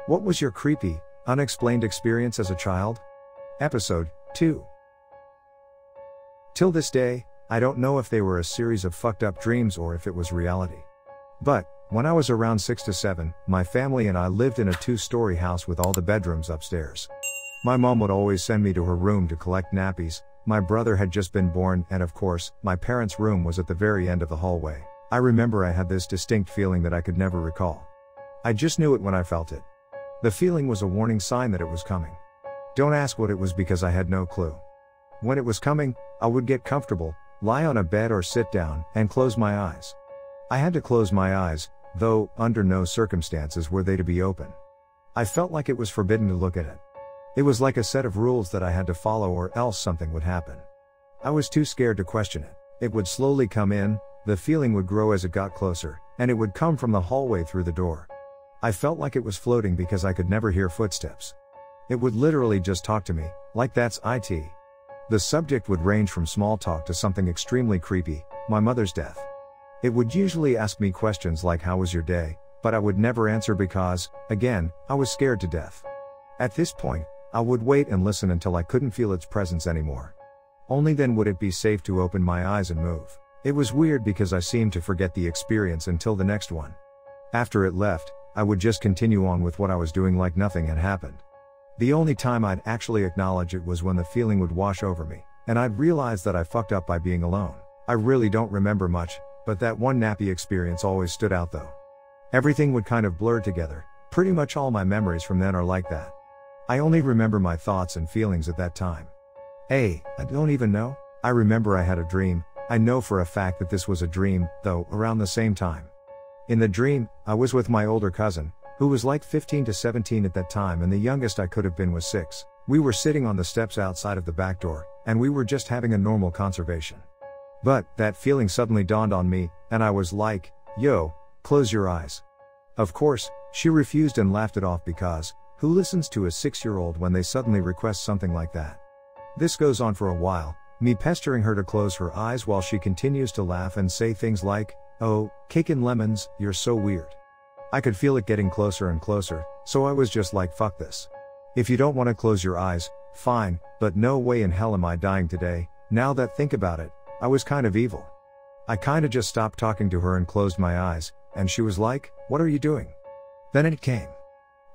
What was your creepy, unexplained experience as a child? Episode 2. Till this day, I don't know if they were a series of fucked up dreams or if it was reality. But, when I was around 6 to 7, my family and I lived in a 2-story house with all the bedrooms upstairs. My mom would always send me to her room to collect nappies. My brother had just been born, and of course, my parents' room was at the very end of the hallway. I remember I had this distinct feeling that I could never recall. I just knew it when I felt it. The feeling was a warning sign that it was coming. Don't ask what it was because I had no clue. When it was coming, I would get comfortable, lie on a bed or sit down, and close my eyes. I had to close my eyes, though, under no circumstances were they to be open. I felt like it was forbidden to look at it. It was like a set of rules that I had to follow or else something would happen. I was too scared to question it. It would slowly come in, the feeling would grow as it got closer, and it would come from the hallway through the door. I felt like it was floating because I could never hear footsteps. It would literally just talk to me, like that's it. The subject would range from small talk to something extremely creepy, my mother's death. It would usually ask me questions like how was your day, but I would never answer because, again, I was scared to death. At this point, I would wait and listen until I couldn't feel its presence anymore. Only then would it be safe to open my eyes and move. It was weird because I seemed to forget the experience until the next one. After it left, I would just continue on with what I was doing like nothing had happened. The only time I'd actually acknowledge it was when the feeling would wash over me, and I'd realize that I fucked up by being alone. I really don't remember much, but that one nappy experience always stood out though. Everything would kind of blur together, pretty much all my memories from then are like that. I only remember my thoughts and feelings at that time. I don't even know. I remember I had a dream. I know for a fact that this was a dream, though, around the same time. In the dream, I was with my older cousin, who was like 15 to 17 at that time, and the youngest I could have been was 6. We were sitting on the steps outside of the back door, and we were just having a normal conversation. But, that feeling suddenly dawned on me, and I was like, yo, close your eyes. Of course, she refused and laughed it off because, who listens to a 6-year-old when they suddenly request something like that? This goes on for a while, me pestering her to close her eyes while she continues to laugh and say things like, oh, cake and lemons, you're so weird. I could feel it getting closer and closer, so I was just like fuck this. If you don't want to close your eyes, fine, but no way in hell am I dying today. Now that think about it, I was kind of evil. I kinda just stopped talking to her and closed my eyes, and she was like, what are you doing? Then it came.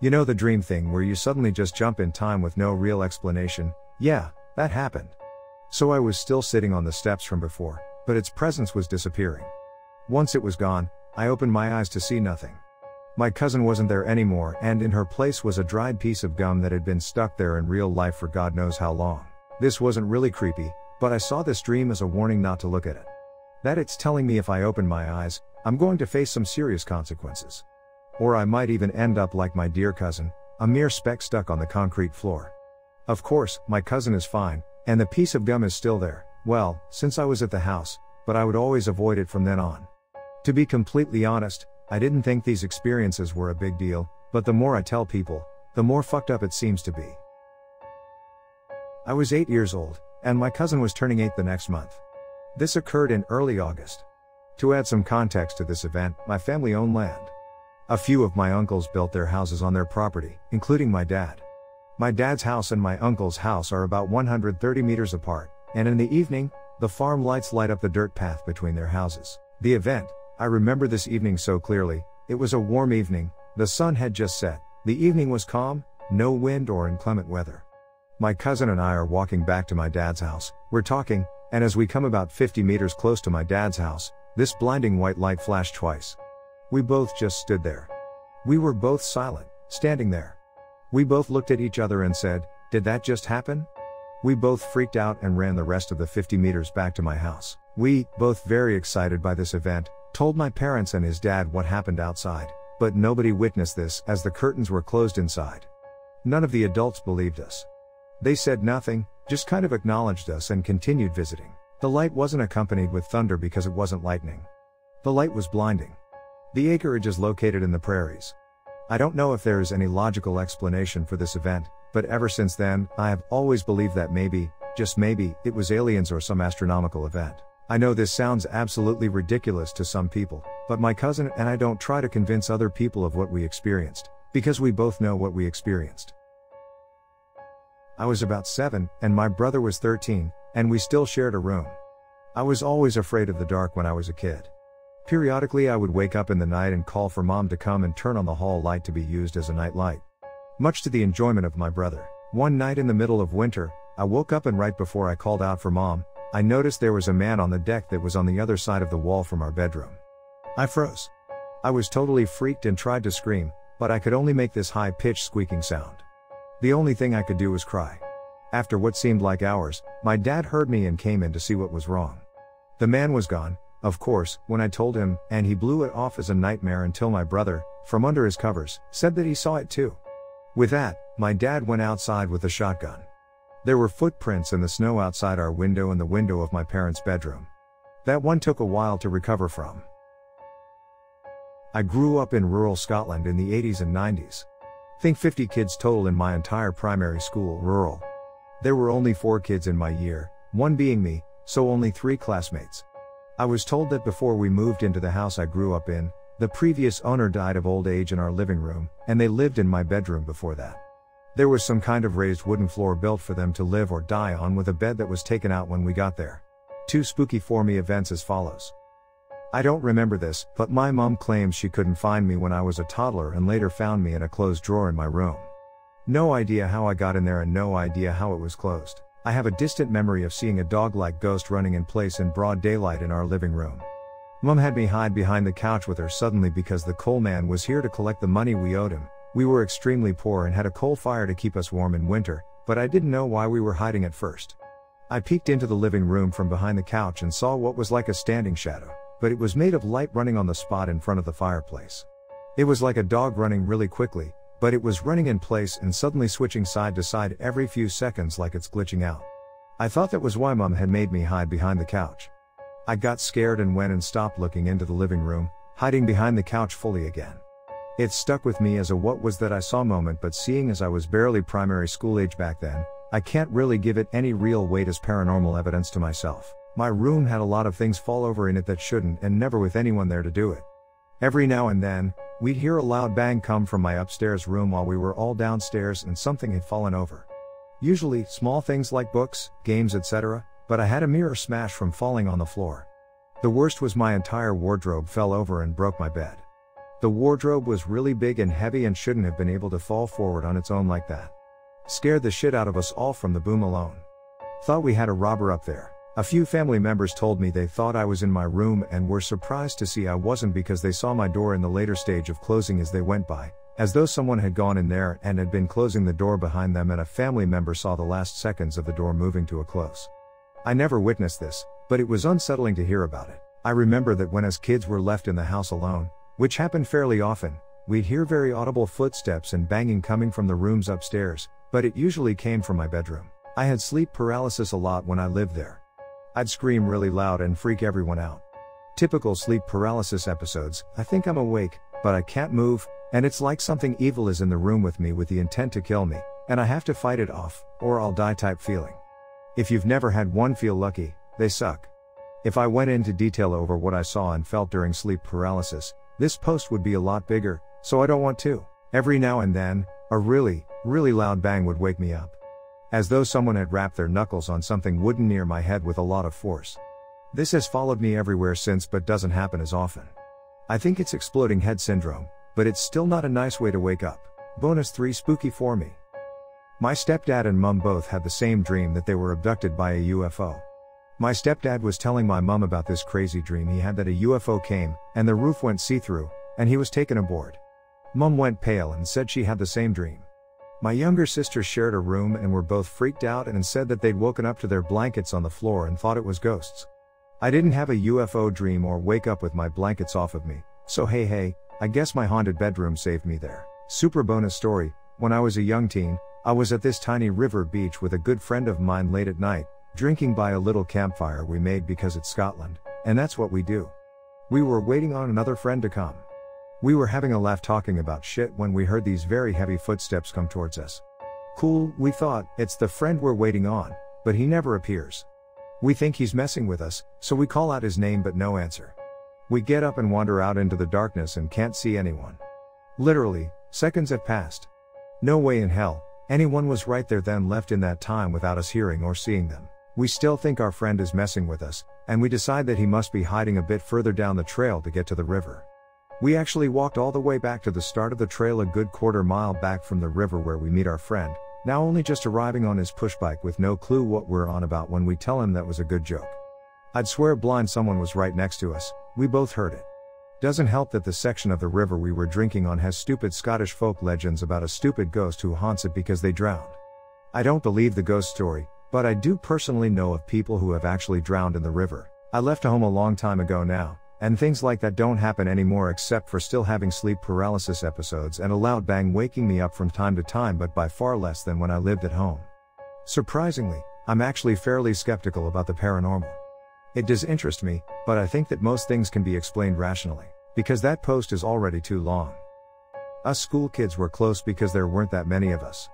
You know the dream thing where you suddenly just jump in time with no real explanation? Yeah, that happened. So I was still sitting on the steps from before, but its presence was disappearing. Once it was gone, I opened my eyes to see nothing. My cousin wasn't there anymore, and in her place was a dried piece of gum that had been stuck there in real life for God knows how long. This wasn't really creepy, but I saw this dream as a warning not to look at it. That it's telling me if I open my eyes, I'm going to face some serious consequences. Or I might even end up like my dear cousin, a mere speck stuck on the concrete floor. Of course, my cousin is fine, and the piece of gum is still there, well, since I was at the house, but I would always avoid it from then on. To be completely honest, I didn't think these experiences were a big deal, but the more I tell people, the more fucked up it seems to be. I was 8 years old, and my cousin was turning 8 the next month. This occurred in early August. To add some context to this event, my family owned land. A few of my uncles built their houses on their property, including my dad. My dad's house and my uncle's house are about 130 meters apart, and in the evening, the farm lights light up the dirt path between their houses. The event, I remember this evening so clearly. It was a warm evening, the sun had just set, the evening was calm, no wind or inclement weather. My cousin and I are walking back to my dad's house, we're talking, and as we come about 50 meters close to my dad's house, this blinding white light flashed twice. We both just stood there. We were both silent, standing there. We both looked at each other and said, did that just happen? We both freaked out and ran the rest of the 50 meters back to my house. We, both very excited by this event, told my parents and his dad what happened outside, but nobody witnessed this as the curtains were closed inside. None of the adults believed us. They said nothing, just kind of acknowledged us and continued visiting. The light wasn't accompanied with thunder because it wasn't lightning. The light was blinding. The acreage is located in the prairies. I don't know if there is any logical explanation for this event, but ever since then, I have always believed that maybe, just maybe, it was aliens or some astronomical event. I know this sounds absolutely ridiculous to some people, but my cousin and I don't try to convince other people of what we experienced. Because we both know what we experienced. I was about 7, and my brother was 13, and we still shared a room. I was always afraid of the dark when I was a kid. Periodically I would wake up in the night and call for Mom to come and turn on the hall light to be used as a night light. Much to the enjoyment of my brother. One night in the middle of winter, I woke up and right before I called out for Mom, I noticed there was a man on the deck that was on the other side of the wall from our bedroom. I froze. I was totally freaked and tried to scream, but I could only make this high-pitched squeaking sound. The only thing I could do was cry. After what seemed like hours, my dad heard me and came in to see what was wrong. The man was gone, of course, when I told him, and he blew it off as a nightmare until my brother, from under his covers, said that he saw it too. With that, my dad went outside with a shotgun. There were footprints in the snow outside our window and the window of my parents' bedroom. That one took a while to recover from. I grew up in rural Scotland in the 80s and 90s. Think 50 kids total in my entire primary school, rural. There were only 4 kids in my year, one being me, so only 3 classmates. I was told that before we moved into the house I grew up in, the previous owner died of old age in our living room, and they lived in my bedroom before that. There was some kind of raised wooden floor built for them to live or die on with a bed that was taken out when we got there. 2 spooky for me events as follows. I don't remember this, but my mom claims she couldn't find me when I was a toddler and later found me in a closed drawer in my room. No idea how I got in there and no idea how it was closed. I have a distant memory of seeing a dog-like ghost running in place in broad daylight in our living room. Mom had me hide behind the couch with her suddenly because the coal man was here to collect the money we owed him. We were extremely poor and had a coal fire to keep us warm in winter, but I didn't know why we were hiding at first. I peeked into the living room from behind the couch and saw what was like a standing shadow, but it was made of light running on the spot in front of the fireplace. It was like a dog running really quickly, but it was running in place and suddenly switching side to side every few seconds like it's glitching out. I thought that was why Mom had made me hide behind the couch. I got scared and went and stopped looking into the living room, hiding behind the couch fully again. It stuck with me as a what was that I saw moment, but seeing as I was barely primary school age back then, I can't really give it any real weight as paranormal evidence to myself. My room had a lot of things fall over in it that shouldn't, and never with anyone there to do it. Every now and then, we'd hear a loud bang come from my upstairs room while we were all downstairs and something had fallen over. Usually, small things like books, games, etc., but I had a mirror smash from falling on the floor. The worst was my entire wardrobe fell over and broke my bed. The wardrobe was really big and heavy and shouldn't have been able to fall forward on its own like that. Scared the shit out of us all from the boom alone. Thought we had a robber up there. A few family members told me they thought I was in my room and were surprised to see I wasn't because they saw my door in the later stage of closing as they went by, as though someone had gone in there and had been closing the door behind them, and a family member saw the last seconds of the door moving to a close. I never witnessed this, but it was unsettling to hear about it. I remember that when as kids were left in the house alone, which happened fairly often, we'd hear very audible footsteps and banging coming from the rooms upstairs, but it usually came from my bedroom. I had sleep paralysis a lot when I lived there. I'd scream really loud and freak everyone out. Typical sleep paralysis episodes: I think I'm awake, but I can't move, and it's like something evil is in the room with me with the intent to kill me, and I have to fight it off, or I'll die type feeling. If you've never had one, feel lucky, they suck. If I went into detail over what I saw and felt during sleep paralysis, this post would be a lot bigger, so I don't want to. Every now and then, a really, really loud bang would wake me up. As though someone had wrapped their knuckles on something wooden near my head with a lot of force. This has followed me everywhere since but doesn't happen as often. I think it's exploding head syndrome, but it's still not a nice way to wake up. Bonus 3 spooky for me. My stepdad and mum both had the same dream that they were abducted by a UFO. My stepdad was telling my mum about this crazy dream he had that a UFO came, and the roof went see-through, and he was taken aboard. Mum went pale and said she had the same dream. My younger sisters shared a room and were both freaked out and said that they'd woken up to their blankets on the floor and thought it was ghosts. I didn't have a UFO dream or wake up with my blankets off of me, so hey, I guess my haunted bedroom saved me there. Super bonus story: when I was a young teen, I was at this tiny river beach with a good friend of mine late at night, drinking by a little campfire we made because it's Scotland, and that's what we do. We were waiting on another friend to come. We were having a laugh talking about shit when we heard these very heavy footsteps come towards us. Cool, we thought, it's the friend we're waiting on, but he never appears. We think he's messing with us, so we call out his name but no answer. We get up and wander out into the darkness and can't see anyone. Literally, Seconds had passed. No way in hell anyone was right there then left in that time without us hearing or seeing them. We still think our friend is messing with us, and we decide that he must be hiding a bit further down the trail to get to the river. We actually walked all the way back to the start of the trail, a good quarter-mile back from the river where we meet our friend, now only just arriving on his pushbike with no clue what we're on about when we tell him that was a good joke. I'd swear blind someone was right next to us, we both heard it. Doesn't help that the section of the river we were drinking on has stupid Scottish folk legends about a stupid ghost who haunts it because they drowned. I don't believe the ghost story, but I do personally know of people who have actually drowned in the river. I left home a long time ago now, and things like that don't happen anymore except for still having sleep paralysis episodes and a loud bang waking me up from time to time, but by far less than when I lived at home. Surprisingly, I'm actually fairly skeptical about the paranormal. It does interest me, but I think that most things can be explained rationally, because that post is already too long. Us school kids were close because there weren't that many of us.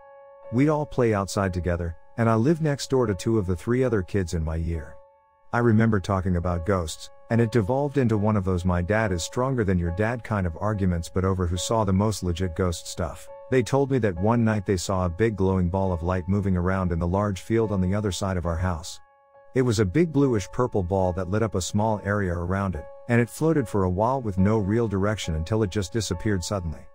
We'd all play outside together, and I lived next door to 2 of the 3 other kids in my year. I remember talking about ghosts, and it devolved into one of those my dad is stronger than your dad kind of arguments, but over who saw the most legit ghost stuff. They told me that one night they saw a big glowing ball of light moving around in the large field on the other side of our house. It was a big bluish-purple ball that lit up a small area around it, and it floated for a while with no real direction until it just disappeared suddenly.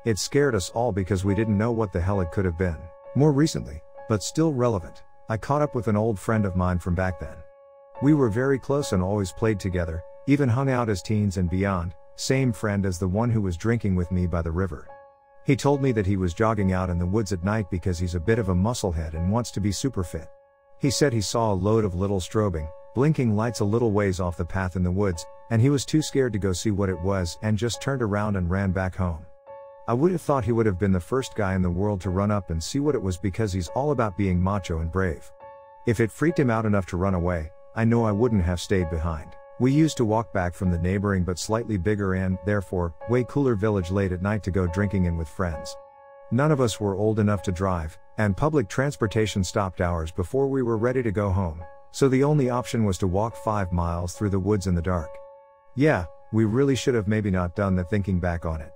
It scared us all because we didn't know what the hell it could have been. More recently, but still relevant, I caught up with an old friend of mine from back then. We were very close and always played together, even hung out as teens and beyond, same friend as the one who was drinking with me by the river. He told me that he was jogging out in the woods at night because he's a bit of a musclehead and wants to be super fit. He said he saw a load of little strobing, blinking lights a little ways off the path in the woods, and he was too scared to go see what it was and just turned around and ran back home. I would have thought he would have been the first guy in the world to run up and see what it was because he's all about being macho and brave. If it freaked him out enough to run away, I know I wouldn't have stayed behind. We used to walk back from the neighboring but slightly bigger and, therefore, way cooler village late at night to go drinking in with friends. None of us were old enough to drive, and public transportation stopped hours before we were ready to go home, so the only option was to walk 5 miles through the woods in the dark. Yeah, we really should have maybe not done that thinking back on it.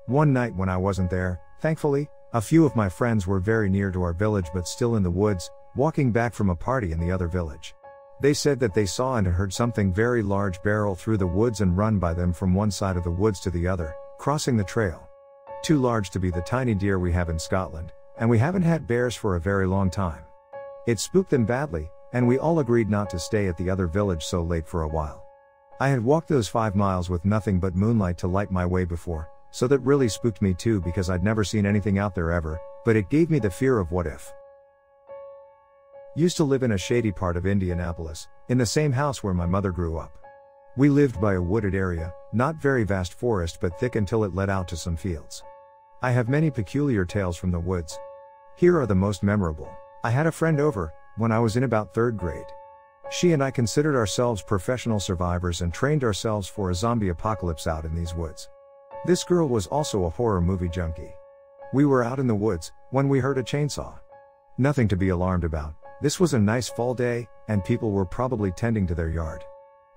One night when I wasn't there, thankfully, a few of my friends were very near to our village but still in the woods, walking back from a party in the other village. They said that they saw and heard something very large barrel through the woods and run by them from one side of the woods to the other, crossing the trail. Too large to be the tiny deer we have in Scotland, and we haven't had bears for a very long time. It spooked them badly, and we all agreed not to stay at the other village so late for a while. I had walked those 5 miles with nothing but moonlight to light my way before, so that really spooked me too because I'd never seen anything out there ever, but it gave me the fear of what if. Used to live in a shady part of Indianapolis, in the same house where my mother grew up. We lived by a wooded area, not very vast forest but thick until it led out to some fields. I have many peculiar tales from the woods. Here are the most memorable. I had a friend over, when I was in about 3rd grade. She and I considered ourselves professional survivors and trained ourselves for a zombie apocalypse out in these woods. This girl was also a horror movie junkie. We were out in the woods, when we heard a chainsaw. Nothing to be alarmed about. This was a nice fall day, and people were probably tending to their yard.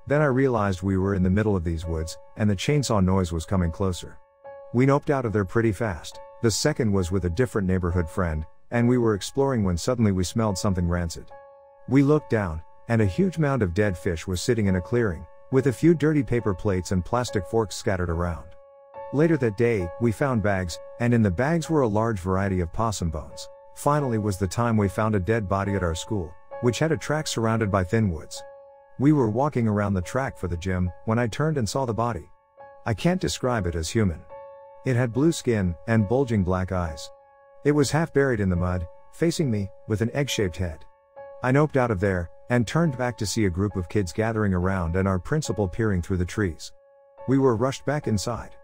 Then I realized we were in the middle of these woods, and the chainsaw noise was coming closer. We noped out of there pretty fast. The second was with a different neighborhood friend, and we were exploring when suddenly we smelled something rancid. We looked down, and a huge mound of dead fish was sitting in a clearing, with a few dirty paper plates and plastic forks scattered around. Later that day, we found bags, and in the bags were a large variety of possum bones. Finally was the time we found a dead body at our school, which had a track surrounded by thin woods. We were walking around the track for the gym, when I turned and saw the body. I can't describe it as human. It had blue skin, and bulging black eyes. It was half buried in the mud, facing me, with an egg-shaped head. I noped out of there, and turned back to see a group of kids gathering around and our principal peering through the trees. We were rushed back inside.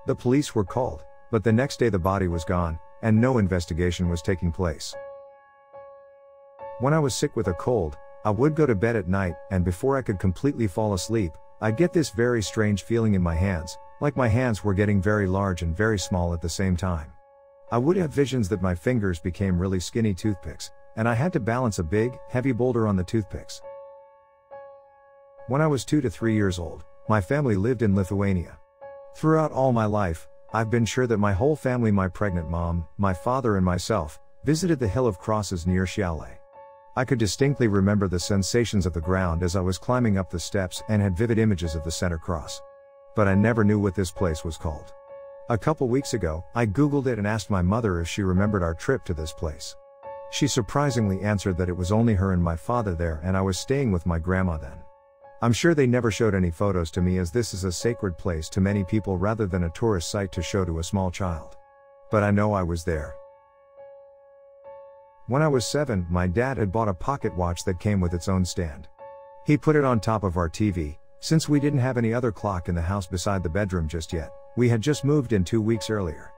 The police were called, but the next day the body was gone, and no investigation was taking place. When I was sick with a cold, I would go to bed at night, and before I could completely fall asleep, I'd get this very strange feeling in my hands, like my hands were getting very large and very small at the same time. I would have visions that my fingers became really skinny toothpicks, and I had to balance a big, heavy boulder on the toothpicks. When I was 2 to 3 years old, my family lived in Lithuania. Throughout all my life, I've been sure that my whole family, my pregnant mom, my father and myself, visited the Hill of Crosses near Chialet. I could distinctly remember the sensations of the ground as I was climbing up the steps and had vivid images of the center cross. But I never knew what this place was called. A couple weeks ago, I googled it and asked my mother if she remembered our trip to this place. She surprisingly answered that it was only her and my father there, and I was staying with my grandma then. I'm sure they never showed any photos to me, as this is a sacred place to many people rather than a tourist site to show to a small child. But I know I was there. When I was 7, my dad had bought a pocket watch that came with its own stand. He put it on top of our TV, since we didn't have any other clock in the house beside the bedroom just yet. We had just moved in 2 weeks earlier.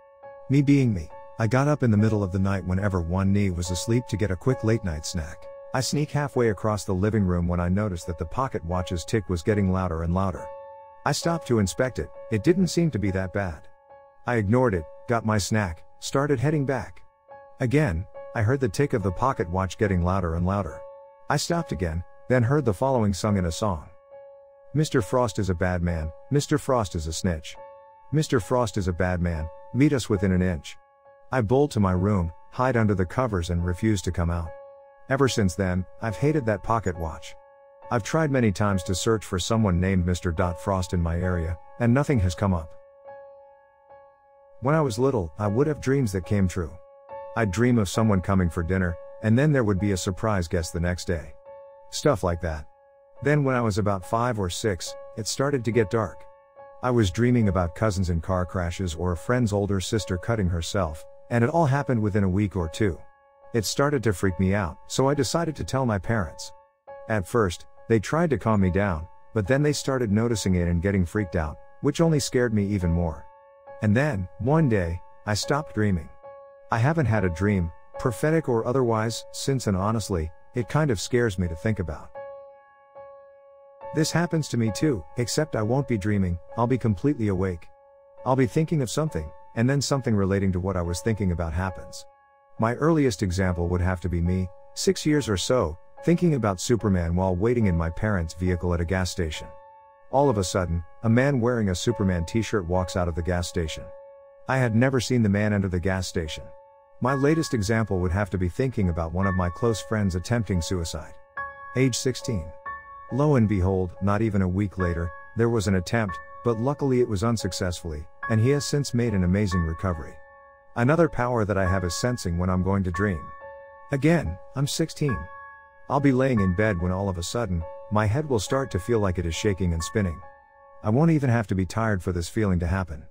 Me being me, I got up in the middle of the night whenever one knee was asleep to get a quick late night snack. I sneak halfway across the living room when I noticed that the pocket watch's tick was getting louder and louder. I stopped to inspect it. It didn't seem to be that bad. I ignored it, got my snack, started heading back. Again, I heard the tick of the pocket watch getting louder and louder. I stopped again, then heard the following sung in a song. Mr. Frost is a bad man, Mr. Frost is a snitch. Mr. Frost is a bad man, meet us within an inch. I bolt to my room, hide under the covers and refuse to come out. Ever since then, I've hated that pocket watch. I've tried many times to search for someone named Mr. Frost in my area, and nothing has come up. When I was little, I would have dreams that came true. I'd dream of someone coming for dinner, and then there would be a surprise guest the next day. Stuff like that. Then when I was about 5 or 6, it started to get dark. I was dreaming about cousins in car crashes or a friend's older sister cutting herself, and it all happened within a week or two. It started to freak me out, so I decided to tell my parents. At first, they tried to calm me down, but then they started noticing it and getting freaked out, which only scared me even more. And then, one day, I stopped dreaming. I haven't had a dream, prophetic or otherwise, since, and honestly, it kind of scares me to think about. This happens to me too, except I won't be dreaming, I'll be completely awake. I'll be thinking of something, and then something relating to what I was thinking about happens. My earliest example would have to be me, 6 years or so, thinking about Superman while waiting in my parents' vehicle at a gas station. All of a sudden, a man wearing a Superman t-shirt walks out of the gas station. I had never seen the man enter the gas station. My latest example would have to be thinking about one of my close friends attempting suicide. Age 16. Lo and behold, not even a week later, there was an attempt, but luckily it was unsuccessfully, and he has since made an amazing recovery. Another power that I have is sensing when I'm going to dream. Again, I'm 16. I'll be laying in bed when all of a sudden, my head will start to feel like it is shaking and spinning. I won't even have to be tired for this feeling to happen.